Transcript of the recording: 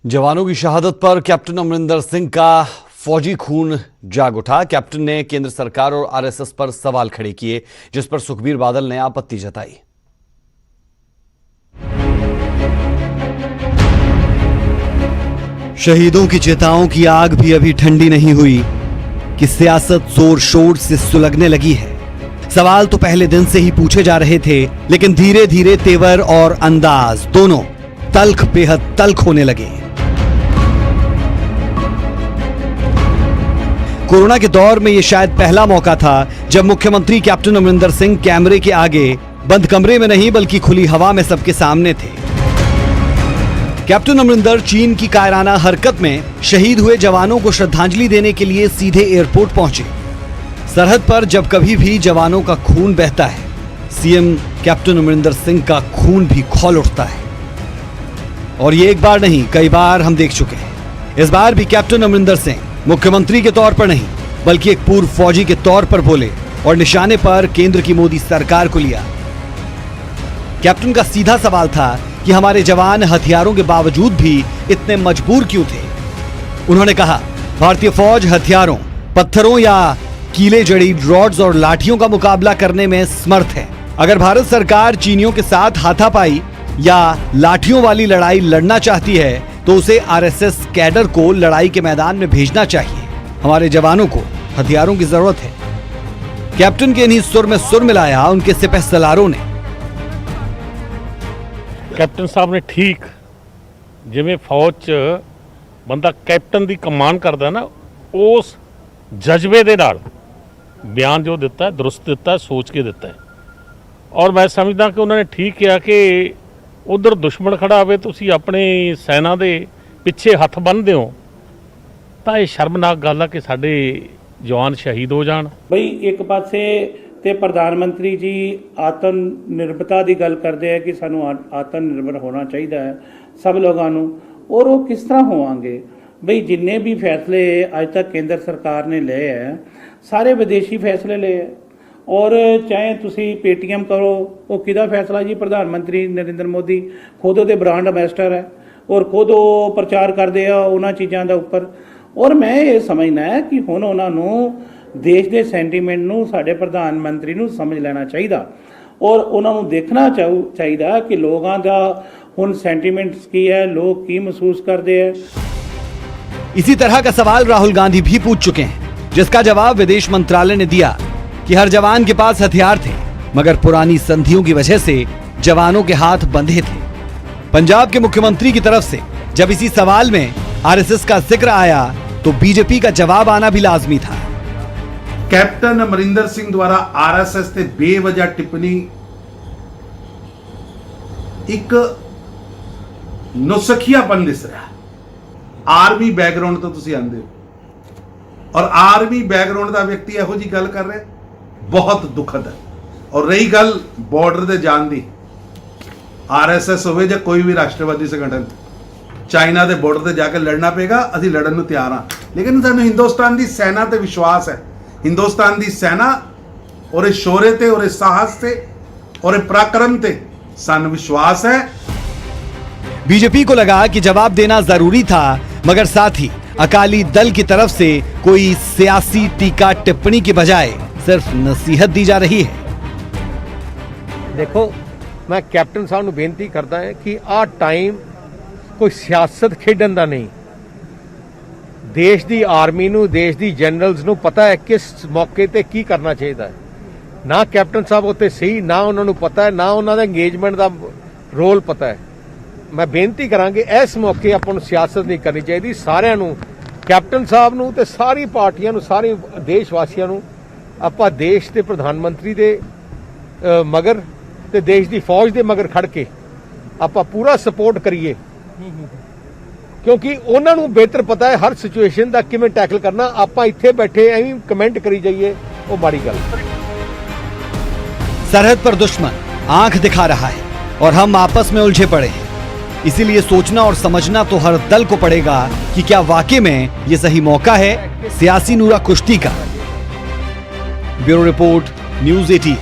जवानों की शहादत पर कैप्टन अमरिंदर सिंह का फौजी खून जाग उठा। कैप्टन ने केंद्र सरकार और आरएसएस पर सवाल खड़े किए, जिस पर सुखबीर बादल ने आपत्ति जताई। शहीदों की चिताओं की आग भी अभी ठंडी नहीं हुई कि सियासत जोर शोर से सुलगने लगी है। सवाल तो पहले दिन से ही पूछे जा रहे थे, लेकिन धीरे धीरे तेवर और अंदाज दोनों तल्ख बेहद तल्ख होने लगे। कोरोना के दौर में यह शायद पहला मौका था जब मुख्यमंत्री कैप्टन अमरिंदर सिंह कैमरे के आगे बंद कमरे में नहीं बल्कि खुली हवा में सबके सामने थे। कैप्टन अमरिंदर चीन की कायराना हरकत में शहीद हुए जवानों को श्रद्धांजलि देने के लिए सीधे एयरपोर्ट पहुंचे। सरहद पर जब कभी भी जवानों का खून बहता है, सीएम कैप्टन अमरिंदर सिंह का खून भी खौल उठता है। और ये एक बार नहीं, कई बार हम देख चुके हैं। इस बार भी कैप्टन अमरिंदर सिंह मुख्यमंत्री के तौर पर नहीं बल्कि एक पूर्व फौजी के तौर पर बोले और निशाने पर केंद्र की मोदी सरकार को लिया। कैप्टन का सीधा सवाल था कि हमारे जवान हथियारों के बावजूद भी इतने मजबूर क्यों थे। उन्होंने कहा, भारतीय फौज हथियारों, पत्थरों या कीले जड़ी रॉड्स और लाठियों का मुकाबला करने में समर्थ है। अगर भारत सरकार चीनियों के साथ हाथापाई या लाठियों वाली लड़ाई लड़ना चाहती है तो उसे आरएसएस कैडर को लड़ाई के मैदान में भेजना चाहिए। हमारे जवानों को हथियारों की जरूरत है। कैप्टन के इन्हीं सुर में सुर मिलाया उनके सिपह सलारों ने। कैप्टन साहब ने ठीक जिवें फौज च बंदा कैप्टन की कमान करता ना, उस जज्बे दे नाल बयान जो दिता है, दुरुस्त दिता है, सोच के दिता है। और मैं समझदा कि उन्होंने ठीक किया कि उधर दुश्मन खड़ा होवे, तुसीं अपनी सेना दे पिछे हथ बन्नदे हो तां इह शर्मनाक गल है कि साडे जवान शहीद हो जाण। बई एक पासे ते प्रधानमंत्री जी आत्म निर्भरता की गल करते हैं कि सानू आत्म निर्भर होना चाहिए है सब लोगों को, और वो किस तरह होवांगे। बई जिन्ने भी फैसले अज तक केंद्र सरकार ने ले हैं सारे विदेशी फैसले ले है। और चाहे तुसी पेटीएम करो, वो किदा फैसला जी, प्रधानमंत्री नरेंद्र मोदी खुद वो ब्रांड अंबैसडर है और खुद वो प्रचार करते हैं उन्होंने चीज़ों के उपर। और मैं ये समझना है कि हुण उन्होंने देश के सेंटीमेंट नूं साडे प्रधानमंत्री नूं समझ लेना चाहिए और उन्होंने देखना चाहिए कि लोगों का हुण सेंटीमेंट्स की है, लोग की महसूस करते हैं। इसी तरह का सवाल राहुल गांधी भी पूछ चुके हैं, जिसका जवाब विदेश मंत्रालय ने दिया कि हर जवान के पास हथियार थे, मगर पुरानी संधियों की वजह से जवानों के हाथ बंधे थे। पंजाब के मुख्यमंत्री की तरफ से जब इसी सवाल में आरएसएस का जिक्र आया तो बीजेपी का जवाब आना भी लाजमी था। कैप्टन अमरिंदर सिंह द्वारा आरएसएस ते बेवजह टिप्पणी एक नुसखियापन दिस रहा। आर्मी बैकग्राउंड तो तुसी आंदे हो और आर्मी बैकग्राउंड का व्यक्ति इहो जी गल कर रहे, बहुत दुखद है। और रही गल बॉर्डर ते जान दी, आरएसएस होवे या कोई भी राष्ट्रवादी संगठन, चाइना के बॉर्डर ते जाके लड़ना पेगा, असीं लड़न नूं तैयार हाँ। लेकिन सानूं हिंदुस्तान की सेना ते विश्वास है। हिंदुस्तान की सेना और इस शौर्य ते और इस साहस से और इस पराक्रम ते सानूं विश्वास है। बीजेपी को लगा कि जवाब देना जरूरी था, मगर साथ ही अकाली दल की तरफ से कोई सियासी टीका टिप्पणी की बजाय सिर्फ नसीहत दी जा रही है। देखो, मैं कैप्टन साहब को बेनती करता है कि आ टाइम कोई सियासत खेडन का नहीं। देश की आर्मी नू, देश की जनरल्स नू पता है किस मौके ते की करना चाहिए है। ना कैप्टन साहब उत्ते सही, ना उन्होंने पता है, ना उन्होंने एंगेजमेंट का रोल पता है। मैं बेनती करा कि इस मौके अपन सियासत नहीं करनी चाहिए। सारिਆਂ ਨੂੰ, कैप्टन साहब ਨੂੰ ਤੇ सारी पार्टियां ਨੂੰ, सारे देशवासियों ਨੂੰ ਆਪਾਂ देश के प्रधानमंत्री के मगर ते देश की फौज के मगर खड़ के ਆਪਾਂ पूरा सपोर्ट करिए, क्योंकि उन्होंने बेहतर पता है हर सिचुएशन का किवें टैकल करना। ਆਪਾਂ ਇੱਥੇ बैठे एवं कमेंट करी जाइए, वो माड़ी गल। सरहद पर दुश्मन आंख दिखा रहा है और हम आपस में उलझे पड़े हैं। इसीलिए सोचना और समझना तो हर दल को पड़ेगा कि क्या वाकई में ये सही मौका है सियासी नूरा कुश्ती का। Bureau report, news 18।